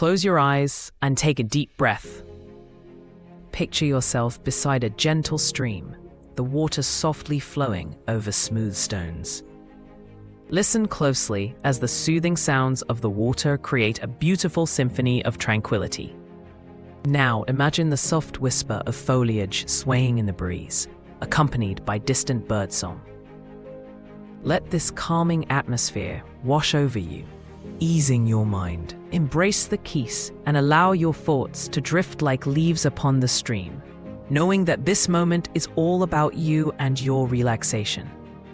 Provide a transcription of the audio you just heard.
Close your eyes and take a deep breath. Picture yourself beside a gentle stream, the water softly flowing over smooth stones. Listen closely as the soothing sounds of the water create a beautiful symphony of tranquility. Now imagine the soft whisper of foliage swaying in the breeze, accompanied by distant birdsong. Let this calming atmosphere wash over you, easing your mind. Embrace the peace and allow your thoughts to drift like leaves upon the stream, knowing that this moment is all about you and your relaxation.